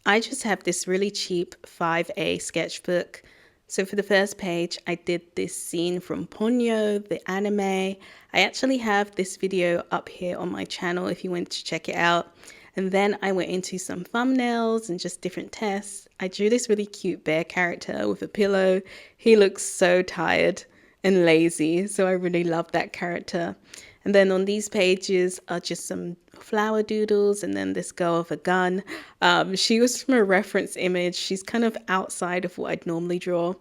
I just have this really cheap 5A sketchbook. So for the first page, I did this scene from Ponyo, the anime. I actually have this video up here on my channel if you want to check it out. And then I went into some thumbnails and just different tests. I drew this really cute bear character with a pillow. He looks so tired and lazy, so I really love that character. And then on these pages are just some flower doodles, and then this girl with a gun. She was from a reference image. She's kind of outside of what I'd normally draw.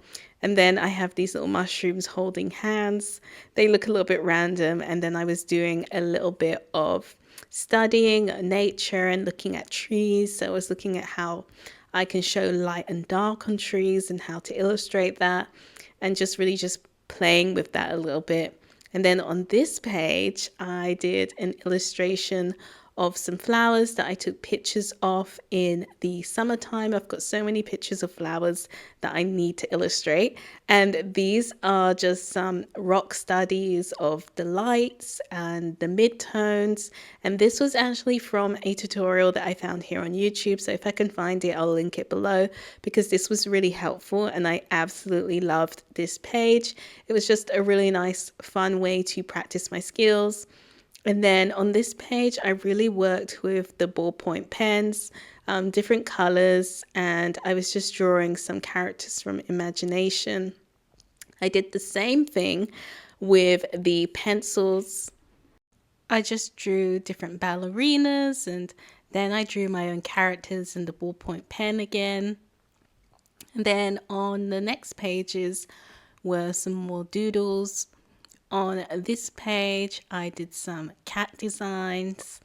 And then I have these little mushrooms holding hands. They look a little bit random. And then I was doing a little bit of studying nature and looking at trees. So I was looking at how I can show light and dark on trees and how to illustrate that, and just really just playing with that a little bit. And then on this page, I did an illustration of some flowers that I took pictures of in the summertime. I've got so many pictures of flowers that I need to illustrate. And these are just some rock studies of the lights and the midtones. And this was actually from a tutorial that I found here on YouTube. So if I can find it, I'll link it below, because this was really helpful and I absolutely loved this page. It was just a really nice, fun way to practice my skills. And then on this page, I really worked with the ballpoint pens, different colors, and I was just drawing some characters from imagination. I did the same thing with the pencils. I just drew different ballerinas, and then I drew my own characters in the ballpoint pen again. And then on the next pages were some more doodles. On this page, I did some cat designs.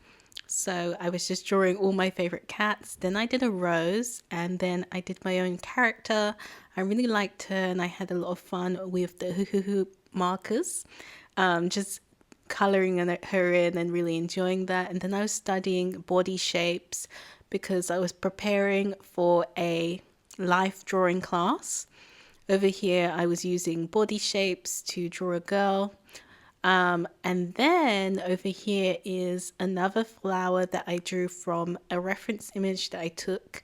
So I was just drawing all my favorite cats. Then I did a rose, and then I did my own character. I really liked her and I had a lot of fun with the hoo hoo hoo markers. Just coloring her in and really enjoying that. And then I was studying body shapes because I was preparing for a life drawing class. Over here, I was using body shapes to draw a girl. And then over here is another flower that I drew from a reference image that I took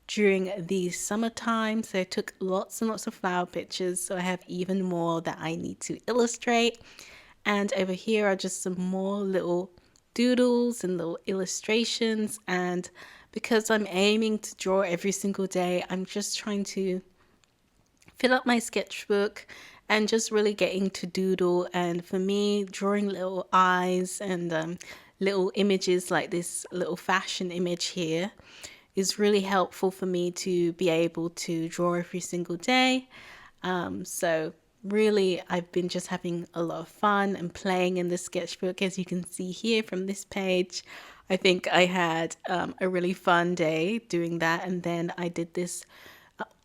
during the summertime. So I took lots and lots of flower pictures. So I have even more that I need to illustrate. And over here are just some more little doodles and little illustrations. And because I'm aiming to draw every single day, I'm just trying to fill up my sketchbook and just really getting to doodle. And for me, drawing little eyes and little images like this little fashion image here is really helpful for me to be able to draw every single day. So really, I've been just having a lot of fun and playing in the sketchbook. As you can see here from this page, I think I had a really fun day doing that. And then I did this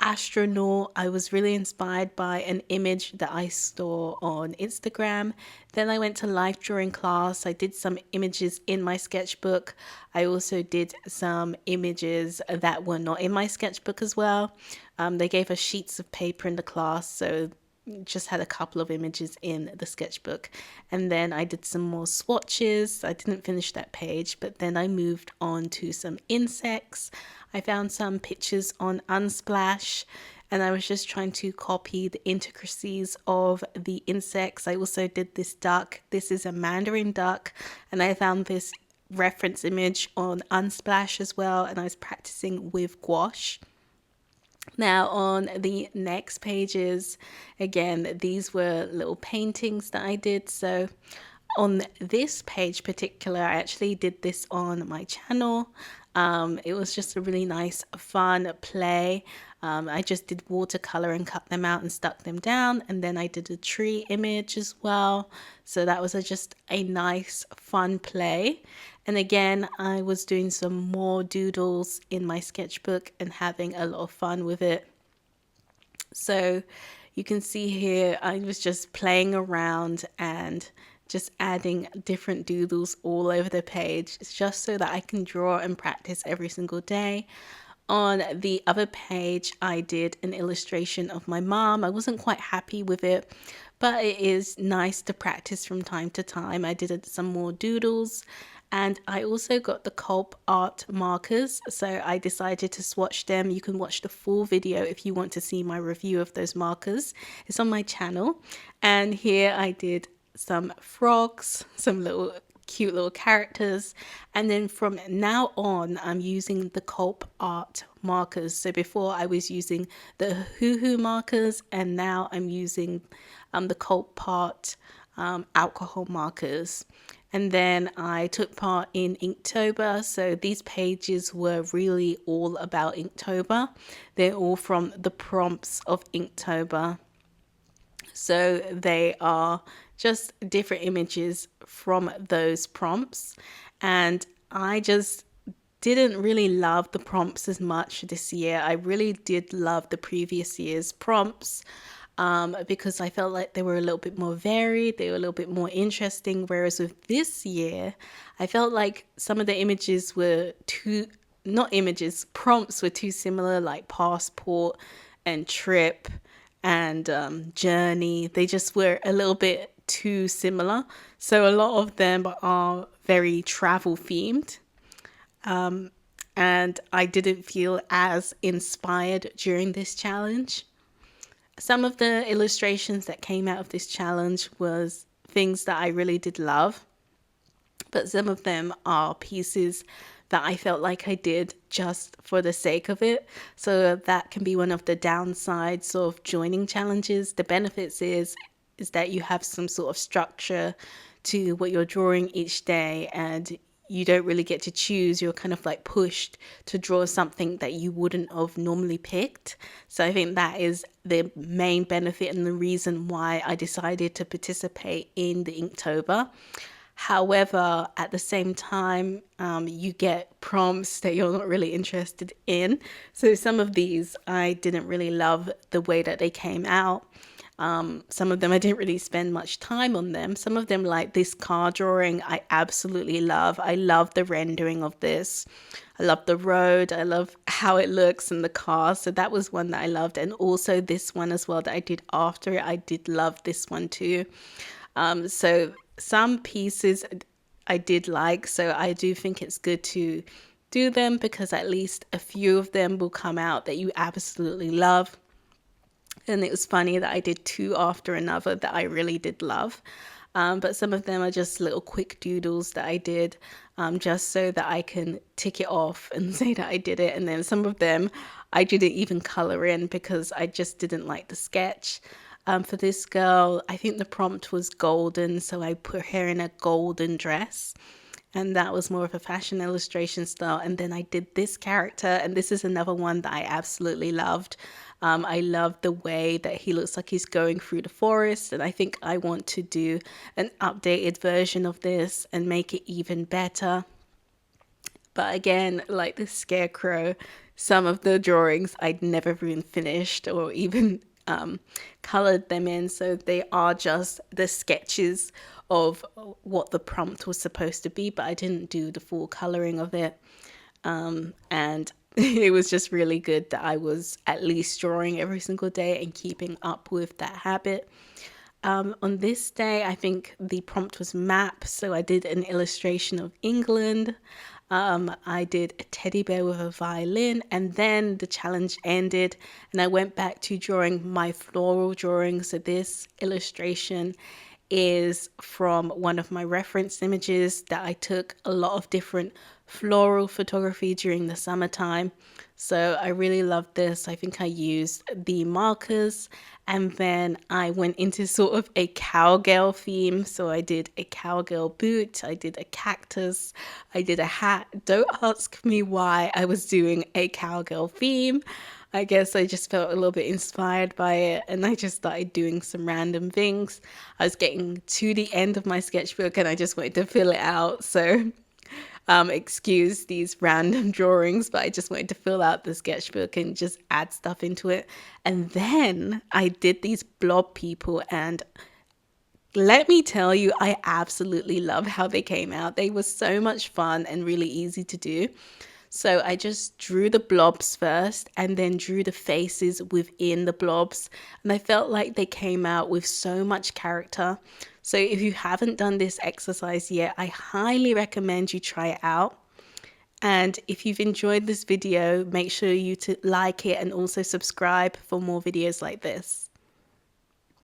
astronaut. I was really inspired by an image that I saw on Instagram. Then I went to life drawing class. I did some images in my sketchbook. I also did some images that were not in my sketchbook as well. They gave us sheets of paper in the class, so just had a couple of images in the sketchbook. And then I did some more swatches. I didn't finish that page, but then I moved on to some insects. I found some pictures on Unsplash, and I was just trying to copy the intricacies of the insects. I also did this duck. This is a mandarin duck, and I found this reference image on Unsplash as well, and I was practicing with gouache. Now on the next pages, again, these were little paintings that I did. So on this page particular, I actually did this on my channel. It was just a really nice, fun play. I just did watercolor and cut them out and stuck them down. And then I did a tree image as well. So that was just a nice, fun play. And again, I was doing some more doodles in my sketchbook and having a lot of fun with it. So you can see here, I was just playing around and just adding different doodles all over the page, just so that I can draw and practice every single day. On the other page, I did an illustration of my mom. I wasn't quite happy with it, but it is nice to practice from time to time. I did some more doodles, And I also got the Culp art markers, so I decided to swatch them. You can watch the full video if you want to see my review of those markers. It's on my channel. And here I did some frogs, some little cute little characters, and then from now on I'm using the Culp art markers. So before I was using the Hoo markers, and now I'm using the Culp art alcohol markers. And then I took part in Inktober. So these pages were really all about Inktober. They're all from the prompts of Inktober. So they are just different images from those prompts. And I just didn't really love the prompts as much this year. I really did love the previous year's prompts because I felt like they were a little bit more varied, they were a little bit more interesting. Whereas with this year, I felt like some of the images were too, not images, prompts were too similar, like passport and trip and journey. They just were a little bit too similar. So a lot of them are very travel themed. And I didn't feel as inspired during this challenge. Some of the illustrations that came out of this challenge was things that I really did love, but some of them are pieces that I felt like I did just for the sake of it. So that can be one of the downsides of joining challenges. The benefits is that you have some sort of structure to what you're drawing each day, and you don't really get to choose. You're kind of like pushed to draw something that you wouldn't have normally picked. So I think that is the main benefit and the reason why I decided to participate in the Inktober. However, at the same time, you get prompts that you're not really interested in. So some of these, I didn't really love the way that they came out. Some of them, I didn't really spend much time on them. Some of them, like this car drawing, I absolutely love. I love the rendering of this. I love the road. I love how it looks in the car. So that was one that I loved. And also this one as well that I did after it. I did love this one too. So some pieces I did like. So I do think it's good to do them because at least a few of them will come out that you absolutely love. And it was funny that I did two after another that I really did love. But some of them are just little quick doodles that I did just so that I can tick it off and say that I did it. And then some of them I didn't even color in because I just didn't like the sketch. For this girl, I think the prompt was golden, so I put her in a golden dress. And that was more of a fashion illustration style. And then I did this character, and this is another one that I absolutely loved. I love the way that he looks like he's going through the forest, and I think I want to do an updated version of this and make it even better. But again, like the scarecrow, some of the drawings I'd never even finished or even colored them in. So they are just the sketches of what the prompt was supposed to be, but I didn't do the full coloring of it. And it was just really good that I was at least drawing every single day and keeping up with that habit. On this day, I think the prompt was map. So I did an illustration of England. I did a teddy bear with a violin, and then the challenge ended and I went back to drawing my floral drawing. So this illustration is from one of my reference images that I took a lot of different floral photography during the summertime. So I really loved this. I think I used the markers and then I went into sort of a cowgirl theme. So I did a cowgirl boot, I did a cactus, I did a hat. Don't ask me why I was doing a cowgirl theme. I guess I just felt a little bit inspired by it and I just started doing some random things. I was getting to the end of my sketchbook and I just wanted to fill it out. So excuse these random drawings, but I just wanted to fill out the sketchbook and just add stuff into it. And then I did these blob people, and let me tell you, I absolutely love how they came out. They were so much fun and really easy to do. So I just drew the blobs first and then drew the faces within the blobs. And I felt like they came out with so much character. So if you haven't done this exercise yet, I highly recommend you try it out. And if you've enjoyed this video, make sure you to like it and also subscribe for more videos like this.